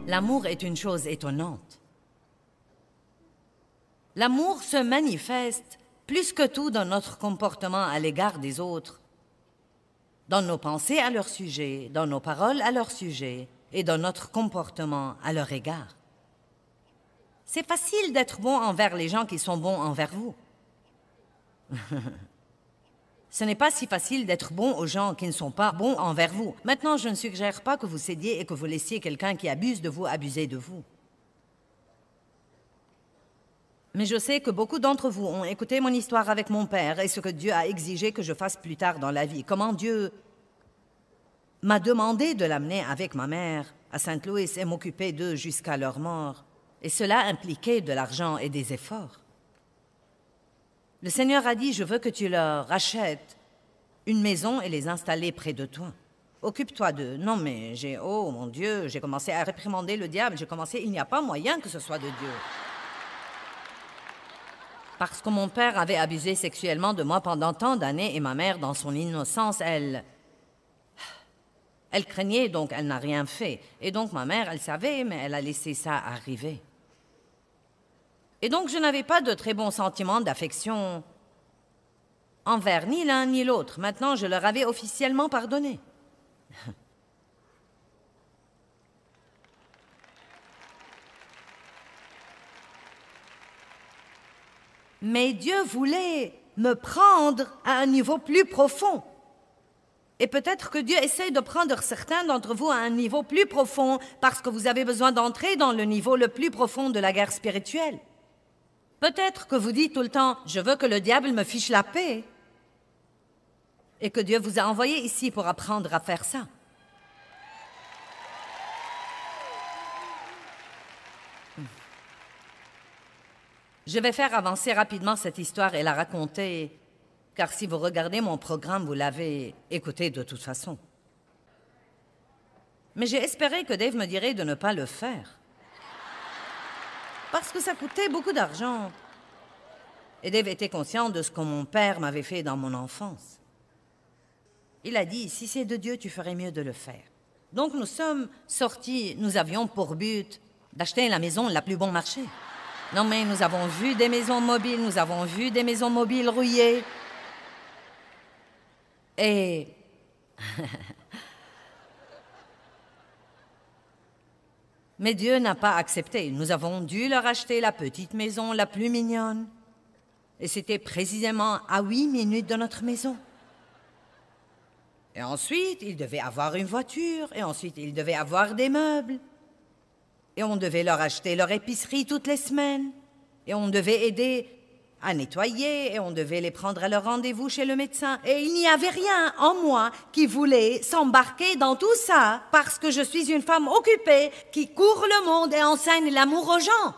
L'amour est une chose étonnante. L'amour se manifeste plus que tout dans notre comportement à l'égard des autres, dans nos pensées à leur sujet, dans nos paroles à leur sujet et dans notre comportement à leur égard. C'est facile d'être bon envers les gens qui sont bons envers vous. Ce n'est pas si facile d'être bon aux gens qui ne sont pas bons envers vous. Maintenant, je ne suggère pas que vous cédiez et que vous laissiez quelqu'un qui abuse de vous abuser de vous. Mais je sais que beaucoup d'entre vous ont écouté mon histoire avec mon père et ce que Dieu a exigé que je fasse plus tard dans la vie. Comment Dieu m'a demandé de l'amener avec ma mère à Saint-Louis et m'occuper d'eux jusqu'à leur mort. Et cela impliquait de l'argent et des efforts. Le Seigneur a dit, je veux que tu leur rachètes une maison et les installer près de toi. Occupe-toi d'eux. Non, mais oh mon Dieu, j'ai commencé à réprimander le diable. Il n'y a pas moyen que ce soit de Dieu. Parce que mon père avait abusé sexuellement de moi pendant tant d'années et ma mère, dans son innocence, elle craignait, donc elle n'a rien fait. Et donc ma mère, elle savait, mais elle a laissé ça arriver. Et donc je n'avais pas de très bons sentiments d'affection envers ni l'un ni l'autre. Maintenant, je leur avais officiellement pardonné. Mais Dieu voulait me prendre à un niveau plus profond. Et peut-être que Dieu essaie de prendre certains d'entre vous à un niveau plus profond parce que vous avez besoin d'entrer dans le niveau le plus profond de la guerre spirituelle. Peut-être que vous dites tout le temps, je veux que le diable me fiche la paix. Et que Dieu vous a envoyé ici pour apprendre à faire ça. Je vais faire avancer rapidement cette histoire et la raconter, car si vous regardez mon programme, vous l'avez écouté de toute façon. Mais j'ai espéré que Dave me dirait de ne pas le faire. Parce que ça coûtait beaucoup d'argent. Et Dave était conscient de ce que mon père m'avait fait dans mon enfance. Il a dit, si c'est de Dieu, tu ferais mieux de le faire. Donc nous sommes sortis, nous avions pour but d'acheter la maison la plus bon marché. Non mais nous avons vu des maisons mobiles, nous avons vu des maisons mobiles rouillées. Et... Mais Dieu n'a pas accepté. Nous avons dû leur acheter la petite maison la plus mignonne. Et c'était précisément à 8 minutes de notre maison. Et ensuite, ils devaient avoir une voiture. Et ensuite, ils devaient avoir des meubles. Et on devait leur acheter leur épicerie toutes les semaines. Et on devait aider à nettoyer. Et on devait les prendre à leur rendez-vous chez le médecin. Et il n'y avait rien en moi qui voulait s'embarquer dans tout ça parce que je suis une femme occupée qui court le monde et enseigne l'amour aux gens.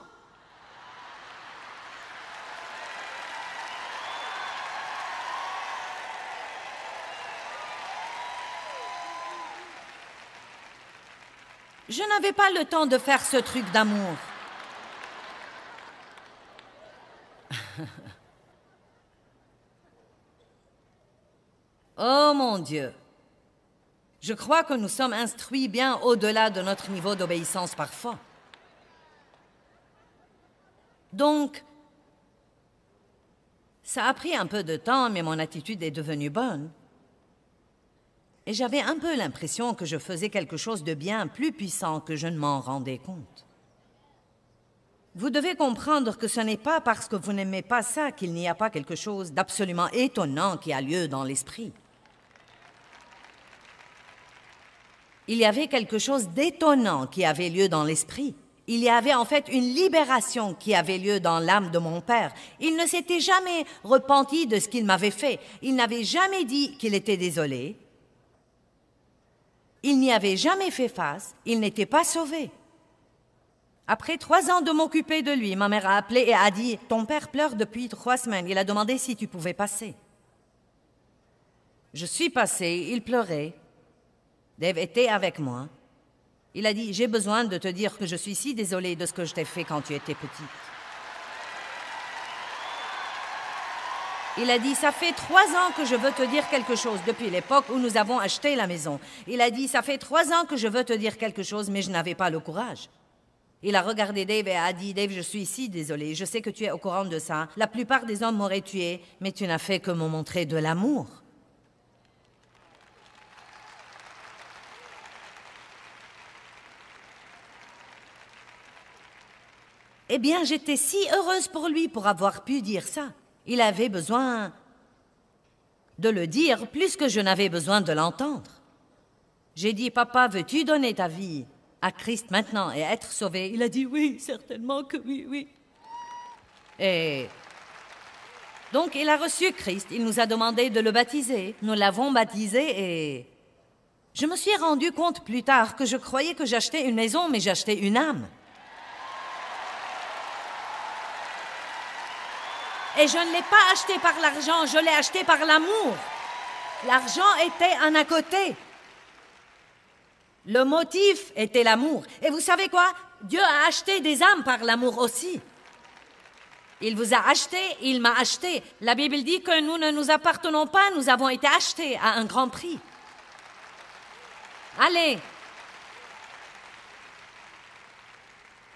Je n'avais pas le temps de faire ce truc d'amour. Oh mon Dieu! Je crois que nous sommes instruits bien au-delà de notre niveau d'obéissance parfois. Donc, ça a pris un peu de temps, mais mon attitude est devenue bonne. Et j'avais un peu l'impression que je faisais quelque chose de bien plus puissant que je ne m'en rendais compte. Vous devez comprendre que ce n'est pas parce que vous n'aimez pas ça qu'il n'y a pas quelque chose d'absolument étonnant qui a lieu dans l'esprit. Il y avait quelque chose d'étonnant qui avait lieu dans l'esprit. Il y avait en fait une libération qui avait lieu dans l'âme de mon père. Il ne s'était jamais repenti de ce qu'il m'avait fait. Il n'avait jamais dit qu'il était désolé. Il n'y avait jamais fait face. Il n'était pas sauvé. Après 3 ans de m'occuper de lui, ma mère a appelé et a dit « Ton père pleure depuis 3 semaines. Il a demandé si tu pouvais passer. » Je suis passée, il pleurait. Dave était avec moi. Il a dit « J'ai besoin de te dire que je suis si désolée de ce que je t'ai fait quand tu étais petite. » Il a dit, ça fait 3 ans que je veux te dire quelque chose, depuis l'époque où nous avons acheté la maison. Il a dit, ça fait 3 ans que je veux te dire quelque chose, mais je n'avais pas le courage. Il a regardé Dave et a dit, Dave, je suis si désolé, je sais que tu es au courant de ça. La plupart des hommes m'auraient tué, mais tu n'as fait que me montrer de l'amour. Eh bien, j'étais si heureuse pour lui pour avoir pu dire ça. Il avait besoin de le dire plus que je n'avais besoin de l'entendre. J'ai dit, papa, veux-tu donner ta vie à Christ maintenant et être sauvé? Il a dit, oui, certainement que oui, oui. Et donc, il a reçu Christ. Il nous a demandé de le baptiser. Nous l'avons baptisé et je me suis rendu compte plus tard que je croyais que j'achetais une maison, mais j'achetais une âme. Et je ne l'ai pas acheté par l'argent, je l'ai acheté par l'amour. L'argent était un à côté. Le motif était l'amour. Et vous savez quoi? Dieu a acheté des âmes par l'amour aussi. Il vous a acheté, il m'a acheté. La Bible dit que nous ne nous appartenons pas, nous avons été achetés à un grand prix. Allez.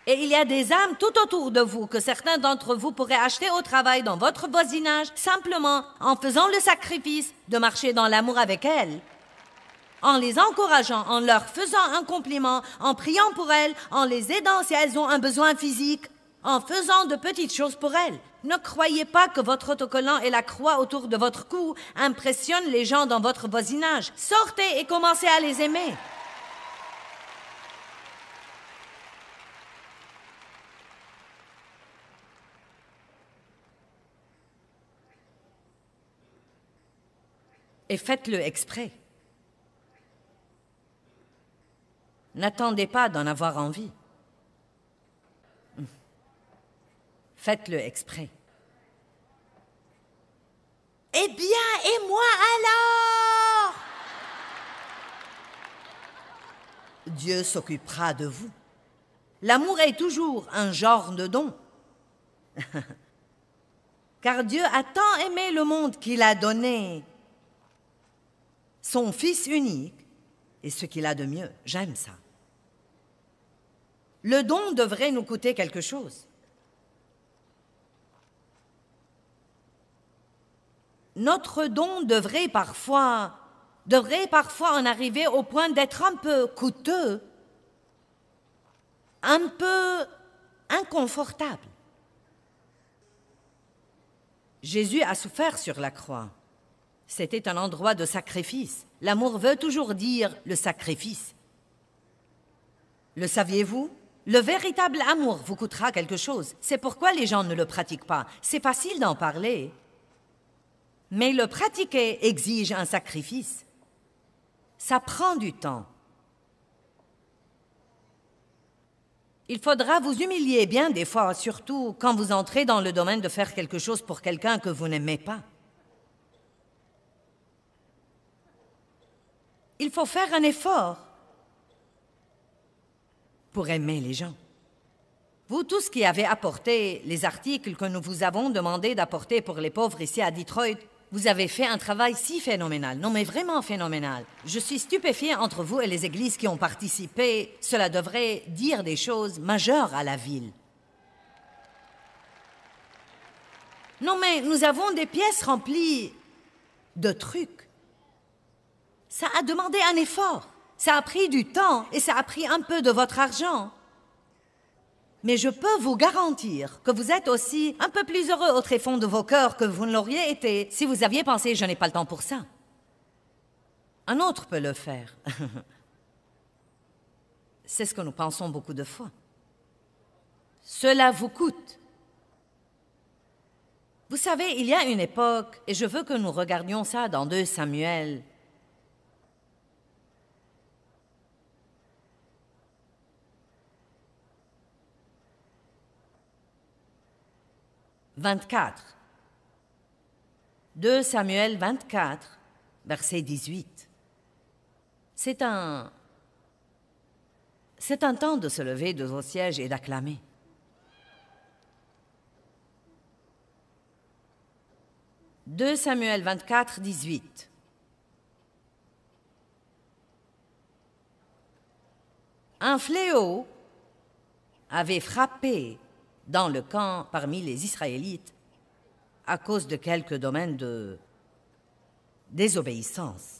Et il y a des âmes tout autour de vous que certains d'entre vous pourraient acheter au travail, dans votre voisinage, simplement en faisant le sacrifice de marcher dans l'amour avec elles, en les encourageant, en leur faisant un compliment, en priant pour elles, en les aidant si elles ont un besoin physique, en faisant de petites choses pour elles. Ne croyez pas que votre autocollant et la croix autour de votre cou impressionnent les gens dans votre voisinage. Sortez et commencez à les aimer. Et faites-le exprès. N'attendez pas d'en avoir envie. Faites-le exprès. Eh bien, et moi alors? Dieu s'occupera de vous. L'amour est toujours un genre de don. Car Dieu a tant aimé le monde qu'il a donné son Fils unique, et ce qu'il a de mieux. J'aime ça. Le don devrait nous coûter quelque chose. Notre don devrait parfois en arriver au point d'être un peu coûteux, un peu inconfortable. Jésus a souffert sur la croix. C'était un endroit de sacrifice. L'amour veut toujours dire le sacrifice. Le saviez-vous? Le véritable amour vous coûtera quelque chose. C'est pourquoi les gens ne le pratiquent pas. C'est facile d'en parler, mais le pratiquer exige un sacrifice. Ça prend du temps. Il faudra vous humilier bien des fois, surtout quand vous entrez dans le domaine de faire quelque chose pour quelqu'un que vous n'aimez pas. Il faut faire un effort pour aimer les gens. Vous tous qui avez apporté les articles que nous vous avons demandé d'apporter pour les pauvres ici à Detroit, vous avez fait un travail si phénoménal, non mais vraiment phénoménal. Je suis stupéfiée entre vous et les églises qui ont participé. Cela devrait dire des choses majeures à la ville. Non mais nous avons des pièces remplies de trucs. Ça a demandé un effort, ça a pris du temps et ça a pris un peu de votre argent. Mais je peux vous garantir que vous êtes aussi un peu plus heureux au tréfonds de vos cœurs que vous ne l'auriez été si vous aviez pensé « je n'ai pas le temps pour ça ». Un autre peut le faire. C'est ce que nous pensons beaucoup de fois. Cela vous coûte. Vous savez, il y a une époque, et je veux que nous regardions ça dans 2 Samuel, 24. 2 Samuel 24, verset 18. C'est un temps de se lever de vos sièges et d'acclamer. « 2 Samuel 24, 18. Un fléau avait frappé dans le camp parmi les Israélites à cause de quelques domaines de désobéissance.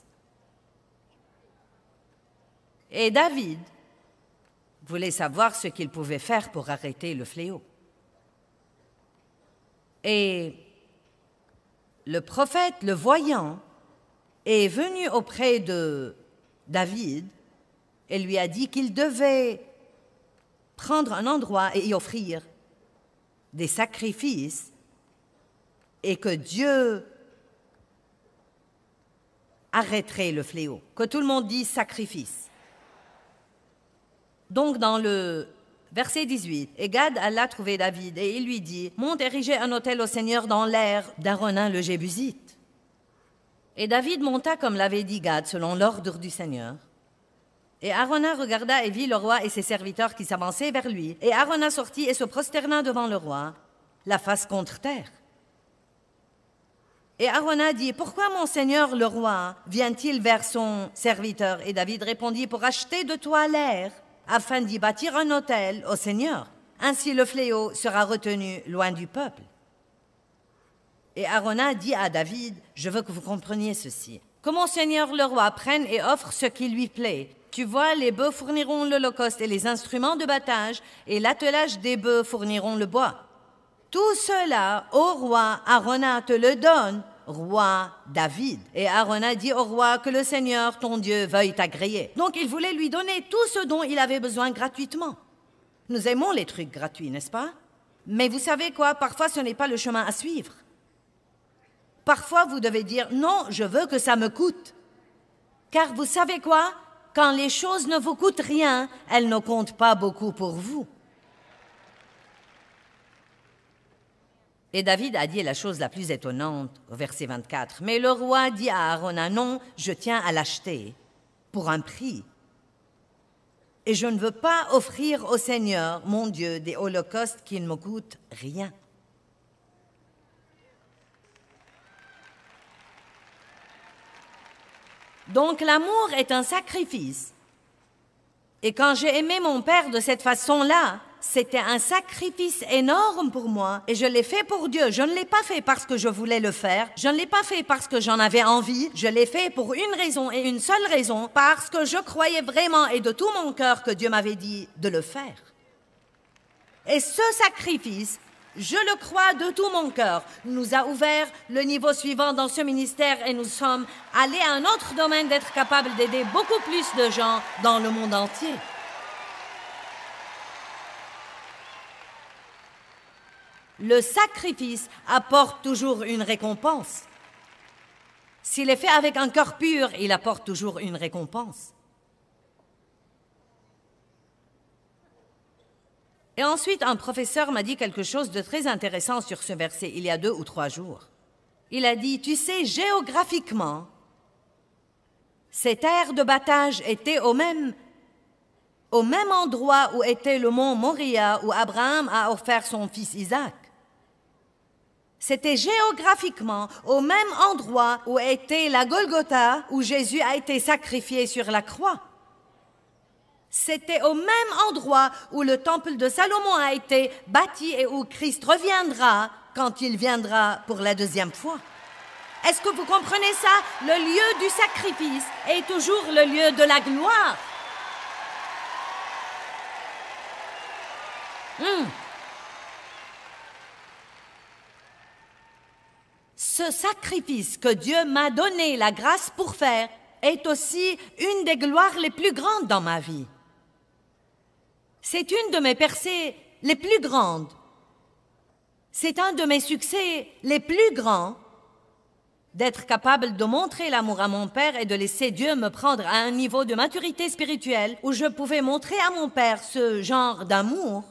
Et David voulait savoir ce qu'il pouvait faire pour arrêter le fléau. Et le prophète, le voyant, est venu auprès de David et lui a dit qu'il devait prendre un endroit et y offrir des sacrifices et que Dieu arrêterait le fléau. Que tout le monde dise sacrifice. Donc dans le verset 18, et Gad alla trouver David et il lui dit, monte ériger un autel au Seigneur dans l'aire d'Arauna le Jébusite. Et David monta comme l'avait dit Gad selon l'ordre du Seigneur. Et Arauna regarda et vit le roi et ses serviteurs qui s'avançaient vers lui. Et Arauna sortit et se prosterna devant le roi, la face contre terre. Et Arauna dit, pourquoi mon seigneur le roi vient-il vers son serviteur? Et David répondit, pour acheter de toi l'air, afin d'y bâtir un autel au Seigneur. Ainsi le fléau sera retenu loin du peuple. Et Arauna dit à David, je veux que vous compreniez ceci. Que mon seigneur le roi prenne et offre ce qui lui plaît. Tu vois, les bœufs fourniront l'holocauste et les instruments de battage, et l'attelage des bœufs fourniront le bois. Tout cela, ô roi, Arauna te le donne, roi David. Et Arauna dit au roi que le Seigneur, ton Dieu, veuille t'agréer. Donc il voulait lui donner tout ce dont il avait besoin gratuitement. Nous aimons les trucs gratuits, n'est-ce pas? Mais vous savez quoi, parfois ce n'est pas le chemin à suivre. Parfois vous devez dire, non, je veux que ça me coûte. Car vous savez quoi? Quand les choses ne vous coûtent rien, elles ne comptent pas beaucoup pour vous. Et David a dit la chose la plus étonnante au verset 24. Mais le roi dit à Arauna, non, je tiens à l'acheter pour un prix. Et je ne veux pas offrir au Seigneur, mon Dieu, des holocaustes qui ne me coûtent rien. Donc l'amour est un sacrifice. Et quand j'ai aimé mon père de cette façon-là, c'était un sacrifice énorme pour moi. Et je l'ai fait pour Dieu. Je ne l'ai pas fait parce que je voulais le faire. Je ne l'ai pas fait parce que j'en avais envie. Je l'ai fait pour une raison et une seule raison, parce que je croyais vraiment et de tout mon cœur que Dieu m'avait dit de le faire. Et ce sacrifice, je le crois de tout mon cœur, nous a ouvert le niveau suivant dans ce ministère et nous sommes allés à un autre domaine d'être capables d'aider beaucoup plus de gens dans le monde entier. Le sacrifice apporte toujours une récompense. S'il est fait avec un cœur pur, il apporte toujours une récompense. Et ensuite, un professeur m'a dit quelque chose de très intéressant sur ce verset, il y a 2 ou 3 jours. Il a dit, tu sais, géographiquement, ces terres de battage étaient au même endroit où était le mont Moria, où Abraham a offert son fils Isaac. C'était géographiquement au même endroit où était la Golgotha, où Jésus a été sacrifié sur la croix. C'était au même endroit où le temple de Salomon a été bâti et où Christ reviendra quand il viendra pour la 2e fois. Est-ce que vous comprenez ça? Le lieu du sacrifice est toujours le lieu de la gloire. Ce sacrifice que Dieu m'a donné la grâce pour faire est aussi une des gloires les plus grandes dans ma vie. C'est une de mes percées les plus grandes. C'est un de mes succès les plus grands d'être capable de montrer l'amour à mon père et de laisser Dieu me prendre à un niveau de maturité spirituelle où je pouvais montrer à mon père ce genre d'amour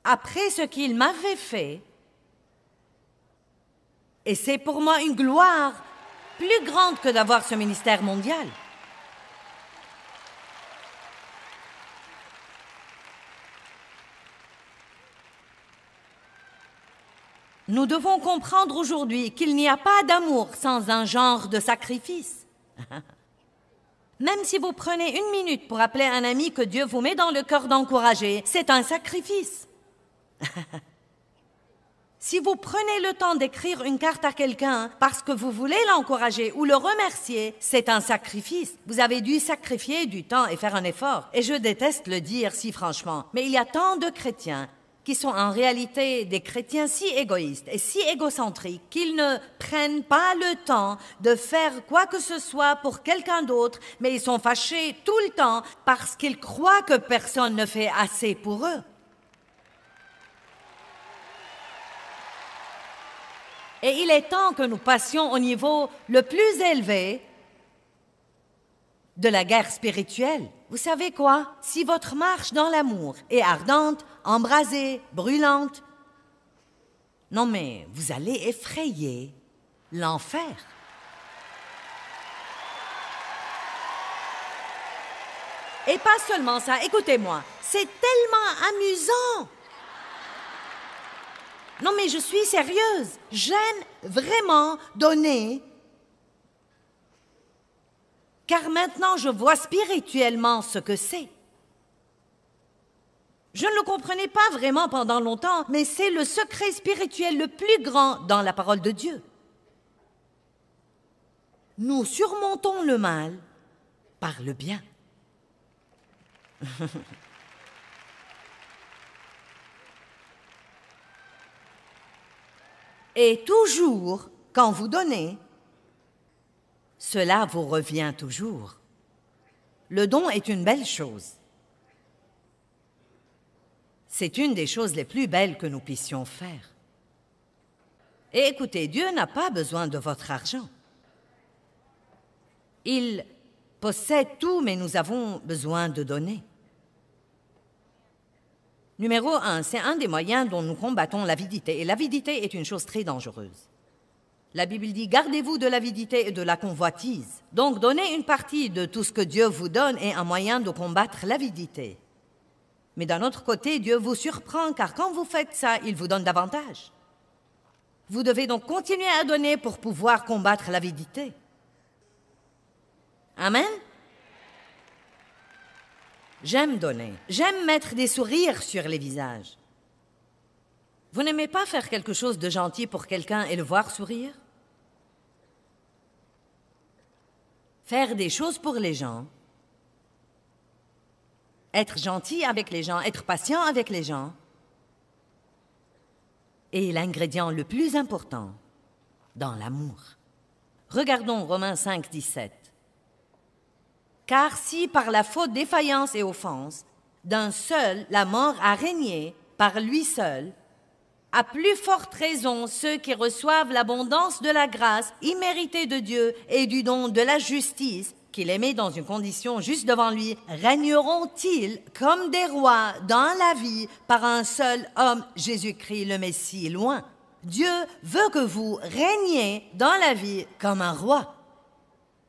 après ce qu'il m'avait fait. Et c'est pour moi une gloire plus grande que d'avoir ce ministère mondial. Nous devons comprendre aujourd'hui qu'il n'y a pas d'amour sans un genre de sacrifice. Même si vous prenez 1 minute pour appeler un ami que Dieu vous met dans le cœur d'encourager, c'est un sacrifice. Si vous prenez le temps d'écrire une carte à quelqu'un parce que vous voulez l'encourager ou le remercier, c'est un sacrifice. Vous avez dû sacrifier du temps et faire un effort. Et je déteste le dire si franchement, mais il y a tant de chrétiens qui sont en réalité des chrétiens si égoïstes et si égocentriques qu'ils ne prennent pas le temps de faire quoi que ce soit pour quelqu'un d'autre, mais ils sont fâchés tout le temps parce qu'ils croient que personne ne fait assez pour eux. Et il est temps que nous passions au niveau le plus élevé de la guerre spirituelle. Vous savez quoi? Si votre marche dans l'amour est ardente, embrasée, brûlante, non mais vous allez effrayer l'enfer. Et pas seulement ça, écoutez-moi, c'est tellement amusant. Non mais je suis sérieuse, j'aime vraiment donner, car maintenant je vois spirituellement ce que c'est. Je ne le comprenais pas vraiment pendant longtemps, mais c'est le secret spirituel le plus grand dans la parole de Dieu. Nous surmontons le mal par le bien. Et toujours, quand vous donnez, cela vous revient toujours. Le don est une belle chose. C'est une des choses les plus belles que nous puissions faire. Et écoutez, Dieu n'a pas besoin de votre argent. Il possède tout, mais nous avons besoin de donner. Numéro 1, c'est un des moyens dont nous combattons l'avidité. Et l'avidité est une chose très dangereuse. La Bible dit « Gardez-vous de l'avidité et de la convoitise ». Donc, donner une partie de tout ce que Dieu vous donne est un moyen de combattre l'avidité. Mais d'un autre côté, Dieu vous surprend, car quand vous faites ça, il vous donne davantage. Vous devez donc continuer à donner pour pouvoir combattre l'avidité. Amen? J'aime donner. J'aime mettre des sourires sur les visages. Vous n'aimez pas faire quelque chose de gentil pour quelqu'un et le voir sourire? Faire des choses pour les gens, être gentil avec les gens, être patient avec les gens, est l'ingrédient le plus important dans l'amour. Regardons Romains 5, 17. Car si par la faute, défaillance et offense, d'un seul la mort a régné par lui seul, à plus forte raison ceux qui reçoivent l'abondance de la grâce imméritée de Dieu et du don de la justice, qu'il aimait dans une condition juste devant lui, régneront-ils comme des rois dans la vie par un seul homme, Jésus-Christ le Messie, loin. Dieu veut que vous régniez dans la vie comme un roi.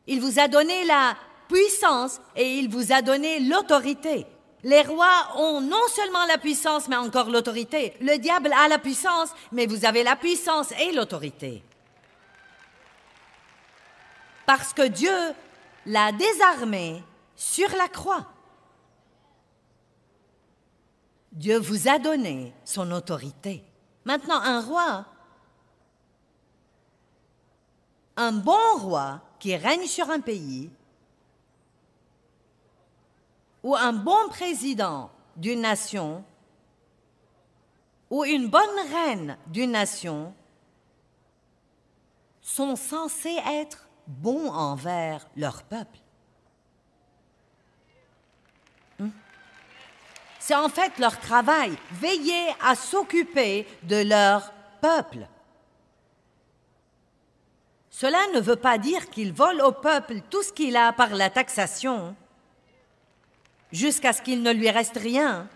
Il vous a donné la puissance et il vous a donné l'autorité. Les rois ont non seulement la puissance, mais encore l'autorité. Le diable a la puissance, mais vous avez la puissance et l'autorité. Parce que Dieu l'a désarmé sur la croix. Dieu vous a donné son autorité. Maintenant, un roi, un bon roi qui règne sur un pays, ou un bon président d'une nation, ou une bonne reine d'une nation, sont censés être bons envers leur peuple. C'est en fait leur travail, veiller à s'occuper de leur peuple. Cela ne veut pas dire qu'ils volent au peuple tout ce qu'il a par la taxation, jusqu'à ce qu'il ne lui reste rien,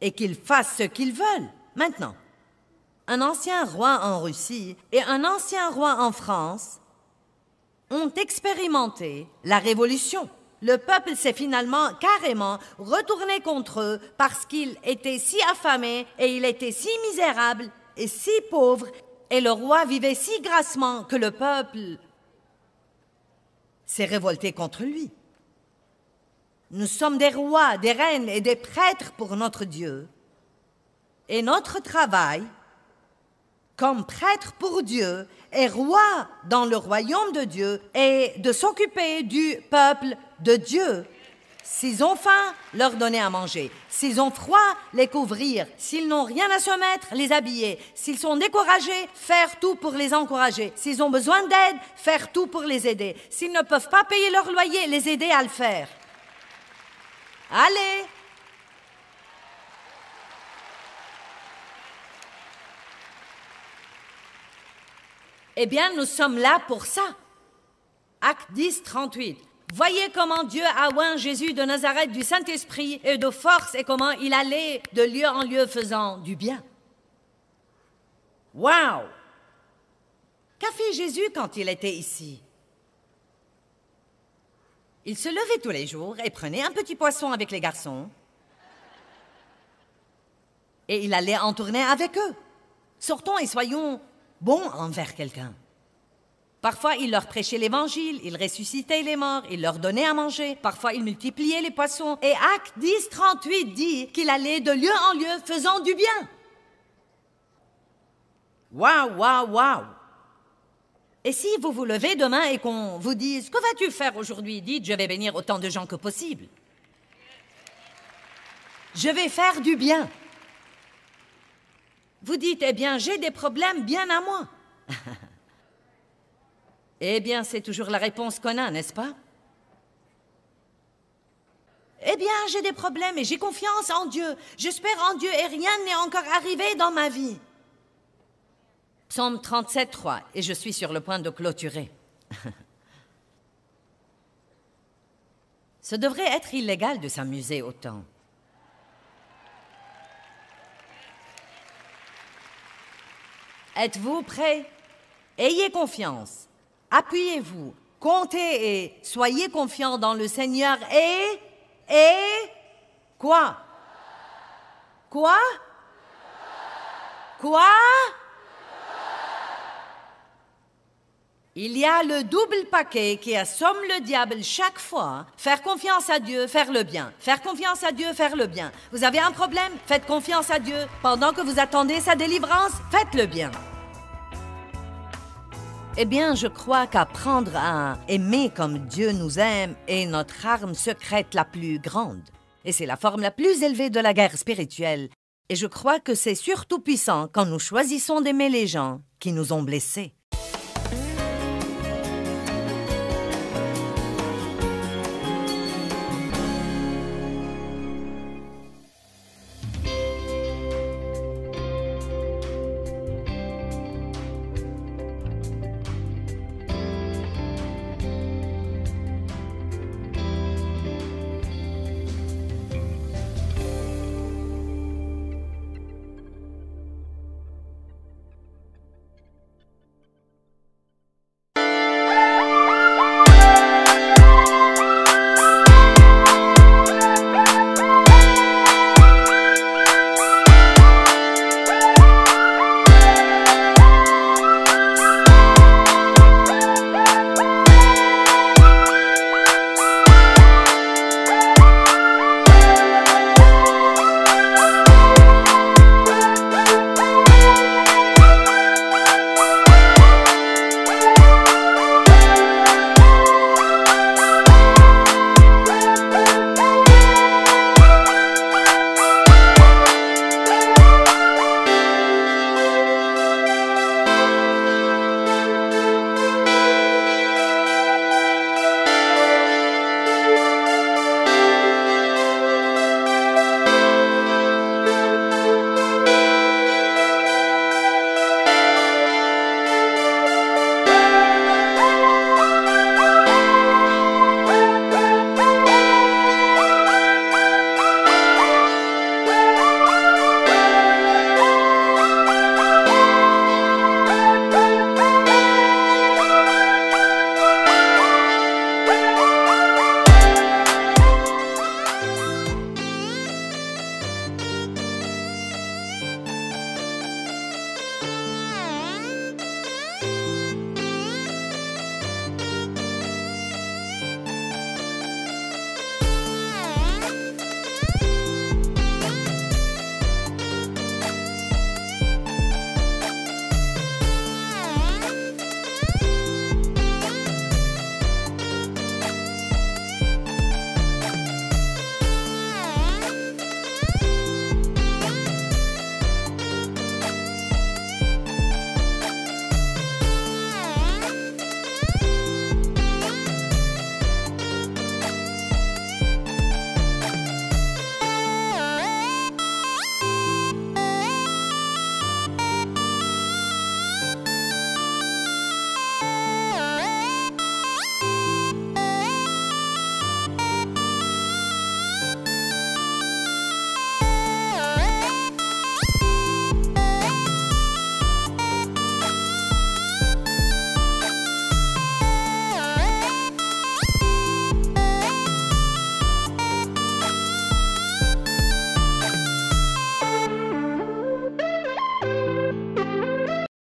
et qu'ils fassent ce qu'ils veulent. Maintenant, un ancien roi en Russie et un ancien roi en France ont expérimenté la révolution. le peuple s'est finalement carrément retourné contre eux parce qu'il était si affamé et il était si misérable et si pauvre et le roi vivait si grassement que le peuple s'est révolté contre lui. Nous sommes des rois, des reines et des prêtres pour notre Dieu. Et notre travail, comme prêtre pour Dieu et roi dans le royaume de Dieu, est de s'occuper du peuple de Dieu. S'ils ont faim, leur donner à manger. S'ils ont froid, les couvrir. S'ils n'ont rien à se mettre, les habiller. S'ils sont découragés, faire tout pour les encourager. S'ils ont besoin d'aide, faire tout pour les aider. S'ils ne peuvent pas payer leur loyer, les aider à le faire. Allez! Eh bien, nous sommes là pour ça. Acte 10, 38. Voyez comment Dieu a oint Jésus de Nazareth du Saint-Esprit et de force et comment il allait de lieu en lieu faisant du bien. Wow! Qu'a fait Jésus quand il était ici? Il se levait tous les jours et prenait un petit poisson avec les garçons. Et il allait en tournée avec eux. Sortons et soyons bons envers quelqu'un. Parfois, il leur prêchait l'Évangile, il ressuscitait les morts, il leur donnait à manger. Parfois, il multipliait les poissons. Et Acte 10, 38 dit qu'il allait de lieu en lieu faisant du bien. Waouh, waouh, waouh! Et si vous vous levez demain et qu'on vous dise « Que vas-tu faire aujourd'hui ?» Dites « Je vais bénir autant de gens que possible. Je vais faire du bien. » Vous dites « Eh bien, j'ai des problèmes bien à moi. » Eh bien, c'est toujours la réponse qu'on a, n'est-ce pas? Eh bien, j'ai des problèmes et j'ai confiance en Dieu. J'espère en Dieu et rien n'est encore arrivé dans ma vie. Psaume 37, 3, et je suis sur le point de clôturer. Ce devrait être illégal de s'amuser autant. Êtes-vous prêts? Ayez confiance. Appuyez-vous, comptez et soyez confiants dans le Seigneur et... Quoi? Quoi? Quoi? Il y a le double paquet qui assomme le diable chaque fois. Faire confiance à Dieu, faire le bien. Faire confiance à Dieu, faire le bien. Vous avez un problème? Faites confiance à Dieu. Pendant que vous attendez sa délivrance, faites le bien. Eh bien, je crois qu'apprendre à aimer comme Dieu nous aime est notre arme secrète la plus grande. Et c'est la forme la plus élevée de la guerre spirituelle. Et je crois que c'est surtout puissant quand nous choisissons d'aimer les gens qui nous ont blessés.